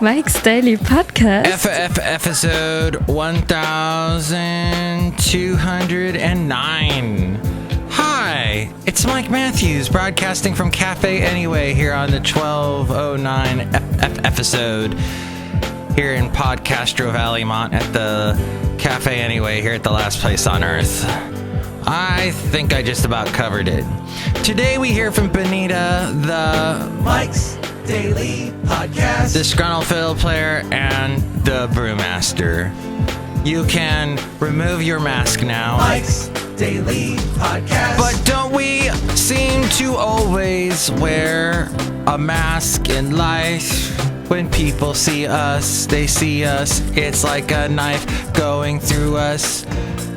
Mike's Daily Podcast. Episode 1209. Hi, it's Mike Matthews broadcasting from Cafe Anyway here on the 1209 episode here in Podcastro Valley Mont at the Cafe Anyway here at the last place on earth. I think I just about covered it. Today we hear from Benita, the Mike's Daily Podcast, Disgruntled Fiddle Player, and the Brewmaster. You can remove your mask now. Mike's Daily Podcast. But don't we seem to always wear a mask in life? When people see us, they see us. It's like a knife going through us,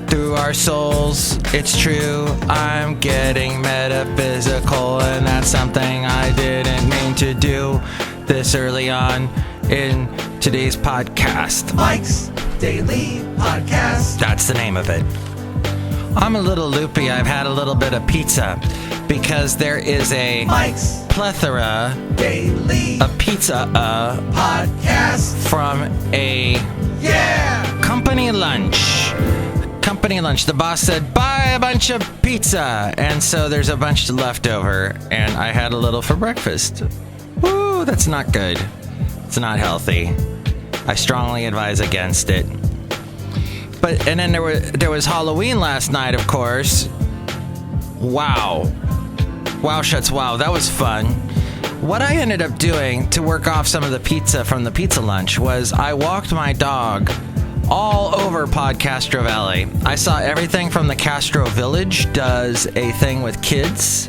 through our souls. It's true, I'm getting metaphysical, and that's something I didn't mean to do this early on in today's podcast. Mike's Daily Podcast. That's the name of it. I'm a little loopy. I've had a little bit of pizza because there is a Mike's plethora Daily of pizza Podcast from a company lunch. The boss said, buy a bunch of pizza. And so there's a bunch left over. And I had a little for breakfast. Woo, that's not good. It's not healthy. I strongly advise against it. And then there was Halloween last night, of course. Wow. Wow shuts wow. That was fun. What I ended up doing to work off some of the pizza from the pizza lunch was I walked my dog all over Podcastro Valley. I saw everything from the Castro Village does a thing with kids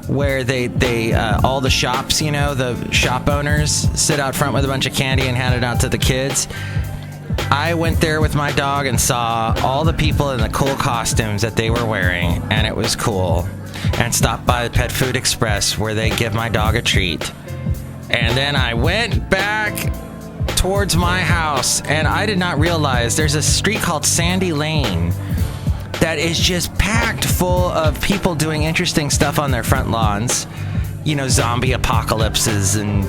where they all the shops, you know, the shop owners sit out front with a bunch of candy and hand it out to the kids. I went there with my dog and saw all the people in the cool costumes that they were wearing, and it was cool. And stopped by the Pet Food Express where they give my dog a treat. And then I went back towards my house, and I did not realize there's a street called Sandy Lane that is just packed full of people doing interesting stuff on their front lawns. You know, zombie apocalypses, and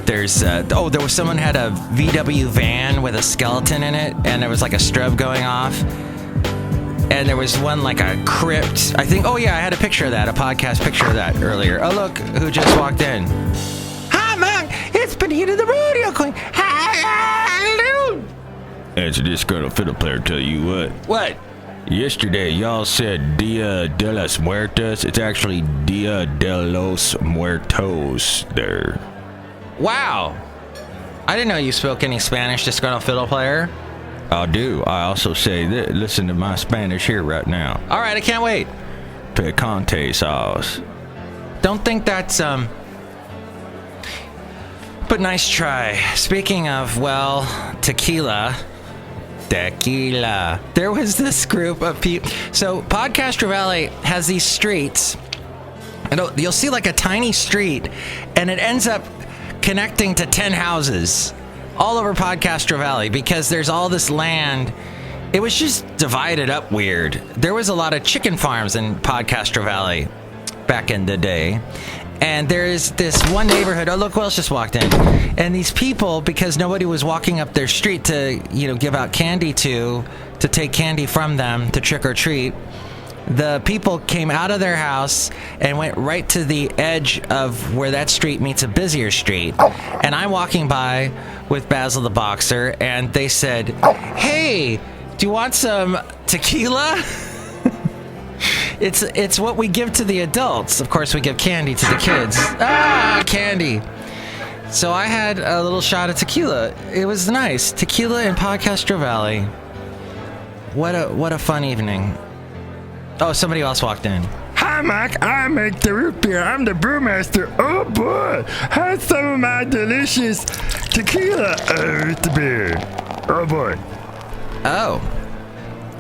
there was someone had a VW van with a skeleton in it, and there was like a strobe going off. And there was one like a crypt. I think, I had a picture of that, a podcast picture of that earlier. Oh, look, who just walked in. Hi, Mike. It's Benita the Rodeo Queen. Hi, It's a Disgruntled Fiddle Player, tell you what. What? Yesterday, y'all said Dia de los Muertos. It's actually Dia de los Muertos there. Wow. I didn't know you spoke any Spanish, Disgruntled Fiddle Player. I do. I also say that. Listen to my Spanish here right now. All right, I can't wait. Picante sauce. Don't think that's, but nice try. Speaking of, tequila. There was this group of people. So Podcastro Valley has these streets, and you'll see like a tiny street, and it ends up connecting to 10 houses all over Podcastro Valley because there's all this land. It was just divided up weird. There was a lot of chicken farms in Podcastro Valley back in the day. And there's this one neighborhood. Oh, look who else just walked in. And these people, because nobody was walking up their street to, give out candy to take candy from them to trick or treat, the people came out of their house and went right to the edge of where that street meets a busier street. And I'm walking by with Basil the Boxer, and they said, hey, do you want some tequila? It's what we give to the adults. Of course, we give candy to the kids. Candy. So I had a little shot of tequila. It was nice. Tequila in Podcastro Valley. What a fun evening. Oh, somebody else walked in. Hi, Mike. I make the root beer. I'm the brewmaster. Oh, boy. Have some of my delicious tequila root beer. Oh, boy. Oh.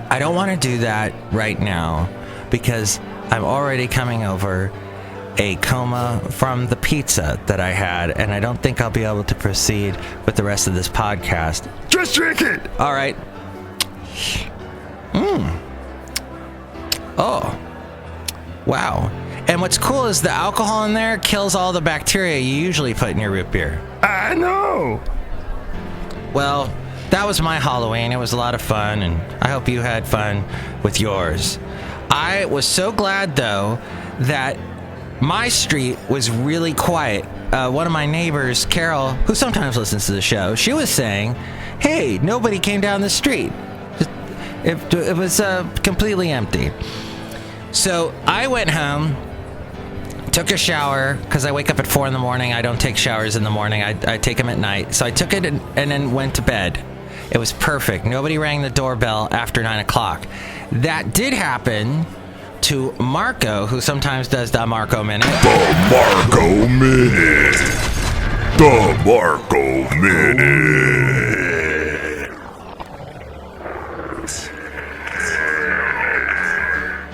I don't want to do that right now because I'm already coming over a coma from the pizza that I had, and I don't think I'll be able to proceed with the rest of this podcast. Just drink it. All right. Oh. Wow. And what's cool is the alcohol in there kills all the bacteria you usually put in your root beer. I know. Well, that was my Halloween. It was a lot of fun, and I hope you had fun with yours. I was so glad, though, that my street was really quiet. One of my neighbors, Carol, who sometimes listens to the show, she was saying, hey, nobody came down the street. It was completely empty. So I went home, took a shower, because I wake up at 4 in the morning. I don't take showers in the morning. I take them at night. So I took it and then went to bed. It was perfect. Nobody rang the doorbell after 9 o'clock. That did happen to Marco, who sometimes does the Marco Minute. The Marco Minute. The Marco Minute.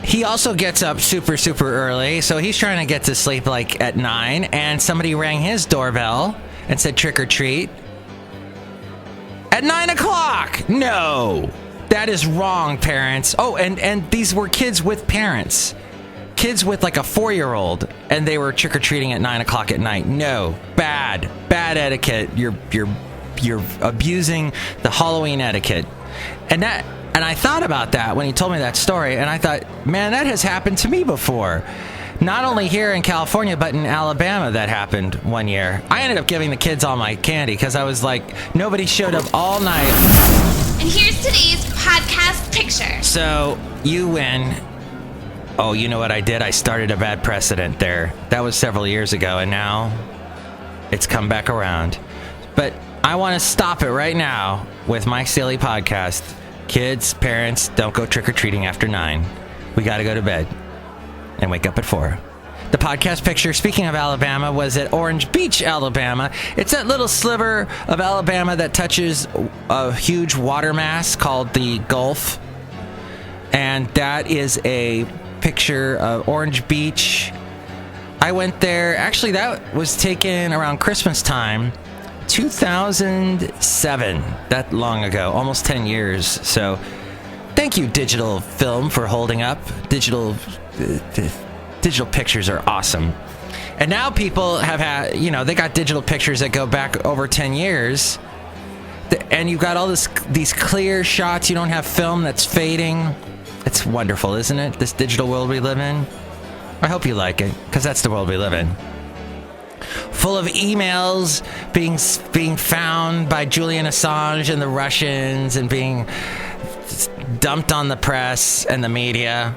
He also gets up super, super early, so he's trying to get to sleep like at 9, and somebody rang his doorbell and said trick or treat at 9 o'clock. No, that is wrong, parents. Oh, and these were kids with parents. Kids with like a 4-year-old, and they were trick or treating at 9 o'clock at night. No, bad etiquette. You're abusing the Halloween etiquette, and I thought about that when he told me that story, and I thought, man, that has happened to me before. Not only here in California, but in Alabama, that happened one year. I ended up giving the kids all my candy because I was like, nobody showed up all night. And here's today's podcast picture. So you win. Oh, you know what I did? I started a bad precedent there. That was several years ago, and now it's come back around. But I want to stop it right now with Mike's Daily Podcast. Kids, parents, don't go trick-or-treating after 9. We got to go to bed and wake up at 4. The podcast picture, speaking of Alabama, was at Orange Beach, Alabama. It's that little sliver of Alabama that touches a huge water mass called the Gulf. And that is a picture of Orange Beach. I went there. Actually, that was taken around Christmas time. 2007, that long ago, almost 10 years. So thank you, digital film, for holding up. Digital pictures are awesome. And now people have had, they got digital pictures that go back over 10 years. And you've got all these clear shots. You don't have film that's fading. It's wonderful, isn't it? This digital world we live in. I hope you like it, because that's the world we live in. Full of emails being found by Julian Assange and the Russians and being dumped on the press and the media.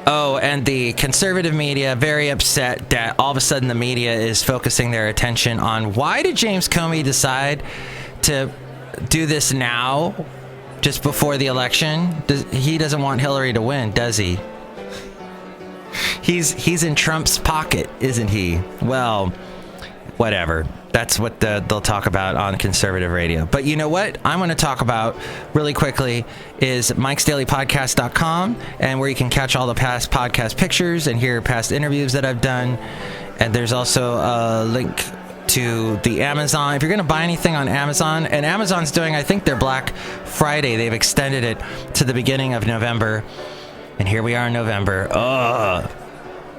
Oh, and the conservative media very upset that all of a sudden the media is focusing their attention on why did James Comey decide to do this now, just before the election? He doesn't want Hillary to win, does he? He's in Trump's pocket, isn't he? Well, whatever. That's what they'll talk about on conservative radio. But you know what I'm going to talk about really quickly is mikesdailypodcast.com, and where you can catch all the past podcast pictures and hear past interviews that I've done. And there's also a link to the Amazon. If you're going to buy anything on Amazon, and Amazon's doing, I think, their Black Friday. They've extended it to the beginning of November. And here we are in November.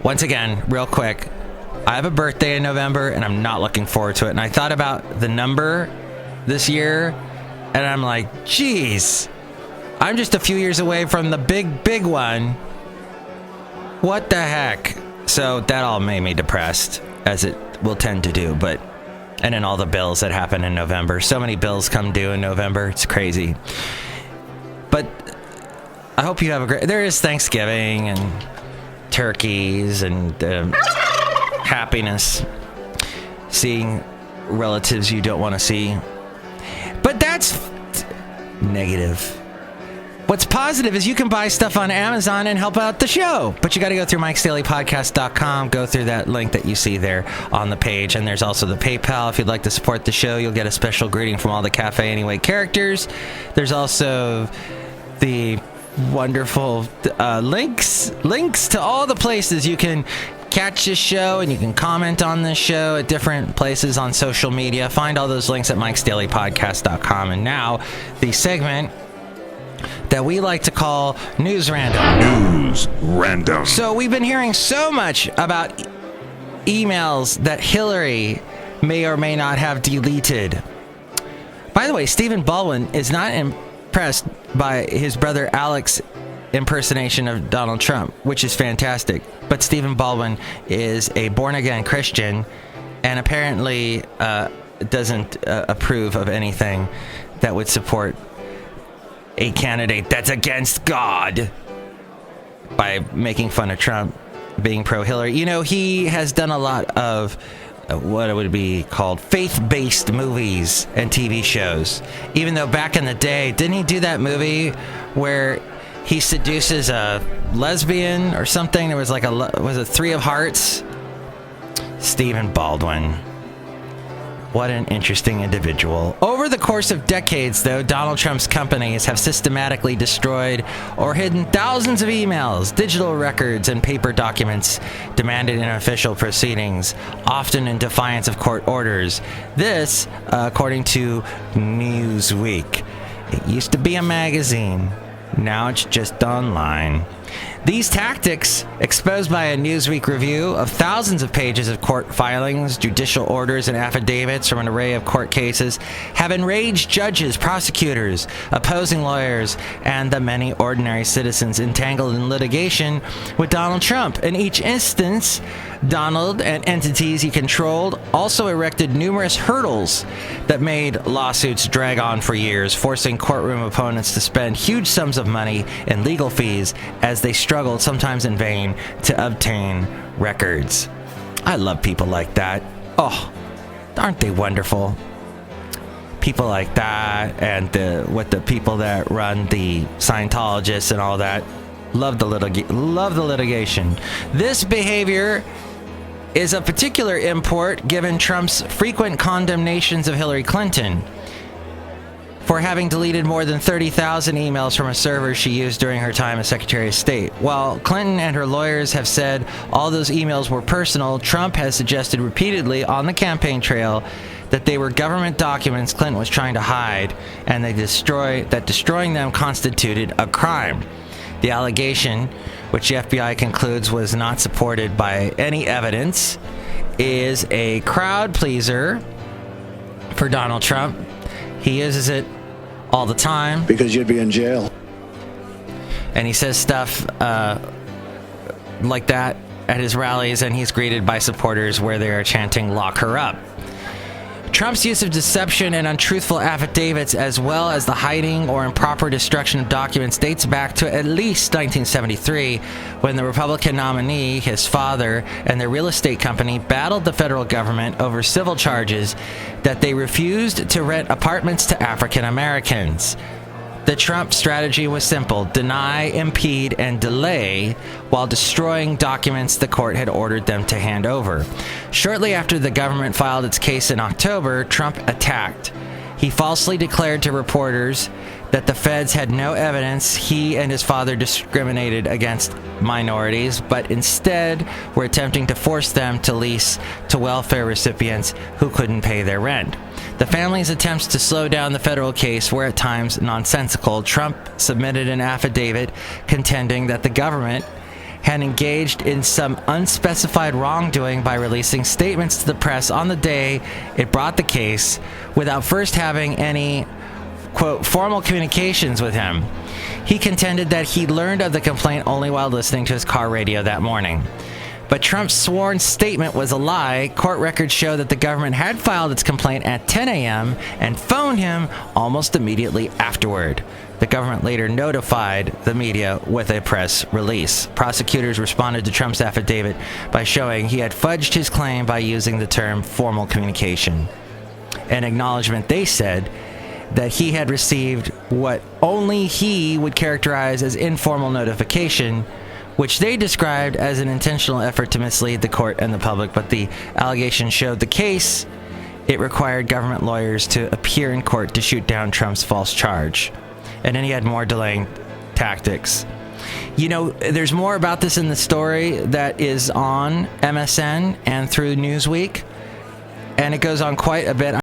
Once again, real quick, I have a birthday in November, and I'm not looking forward to it. And I thought about the number this year, and I'm like, geez, I'm just a few years away from the big one. What the heck? So that all made me depressed, as it will tend to do. And then all the bills that happen in November. So many bills come due in November. It's crazy. But I hope you have a great... There is Thanksgiving and turkeys and happiness. Seeing relatives you don't want to see. But that's negative. What's positive is you can buy stuff on Amazon and help out the show. But you got to go through mikesdailypodcast.com. Go through that link that you see there on the page. And there's also the PayPal. If you'd like to support the show, you'll get a special greeting from all the Cafe Anyway characters. There's also the wonderful links to all the places you can catch this show, and you can comment on this show at different places on social media. Find all those links at mikesdailypodcast.com. And now the segment that we like to call News Random. News Random. So we've been hearing so much about emails that Hillary may or may not have deleted. By the way, Stephen Baldwin is not impressed by his brother Alex's impersonation of Donald Trump, which is fantastic. But Stephen Baldwin is a born-again Christian and apparently doesn't approve of anything that would support a candidate that's against God by making fun of Trump being pro-Hillary. You know, he has done a lot of what would be called faith-based movies and TV shows. Even though back in the day, didn't he do that movie where he seduces a lesbian or something? There was like was it Three of Hearts? Stephen Baldwin. What an interesting individual. Over the course of decades, though, Donald Trump's companies have systematically destroyed or hidden thousands of emails, digital records, and paper documents demanded in official proceedings, often in defiance of court orders. This, according to Newsweek. It used to be a magazine. Now it's just online. These tactics, exposed by a Newsweek review of thousands of pages of court filings, judicial orders, and affidavits from an array of court cases, have enraged judges, prosecutors, opposing lawyers, and the many ordinary citizens entangled in litigation with Donald Trump. In each instance, Donald and entities he controlled also erected numerous hurdles that made lawsuits drag on for years, forcing courtroom opponents to spend huge sums of money in legal fees as they struggled, sometimes in vain, to obtain records. I love people like that. Oh, aren't they wonderful? People like that, and the people that run the Scientologists and all that. Love the litigation. This behavior is of particular import given Trump's frequent condemnations of Hillary Clinton for having deleted more than 30,000 emails from a server she used during her time as Secretary of State. While Clinton and her lawyers have said all those emails were personal, Trump has suggested repeatedly on the campaign trail that they were government documents Clinton was trying to hide, and that destroying them constituted a crime. The allegation, which the FBI concludes was not supported by any evidence, is a crowd pleaser for Donald Trump. He uses it all the time. Because you'd be in jail. And he says stuff like that at his rallies, and he's greeted by supporters where they are chanting, "Lock her up." Trump's use of deception and untruthful affidavits, as well as the hiding or improper destruction of documents, dates back to at least 1973, when the Republican nominee, his father, and their real estate company battled the federal government over civil charges that they refused to rent apartments to African Americans. The Trump strategy was simple: deny, impede, and delay while destroying documents the court had ordered them to hand over. Shortly after the government filed its case in October, Trump attacked. He falsely declared to reporters that the feds had no evidence he and his father discriminated against minorities, but instead were attempting to force them to lease to welfare recipients who couldn't pay their rent. The family's attempts to slow down the federal case were at times nonsensical. Trump submitted an affidavit contending that the government had engaged in some unspecified wrongdoing by releasing statements to the press on the day it brought the case without first having any, quote, formal communications with him. He contended that he learned of the complaint only while listening to his car radio that morning. But Trump's sworn statement was a lie. Court records show that the government had filed its complaint at 10 a.m. and phoned him almost immediately afterward. The government later notified the media with a press release. Prosecutors responded to Trump's affidavit by showing he had fudged his claim by using the term formal communication. An acknowledgement, they said, that he had received what only he would characterize as informal notification, which they described as an intentional effort to mislead the court and the public. But the allegation showed the case. It required government lawyers to appear in court to shoot down Trump's false charge. And then he had more delaying tactics. You know, there's more about this in the story that is on MSN and through Newsweek, and it goes on quite a bit.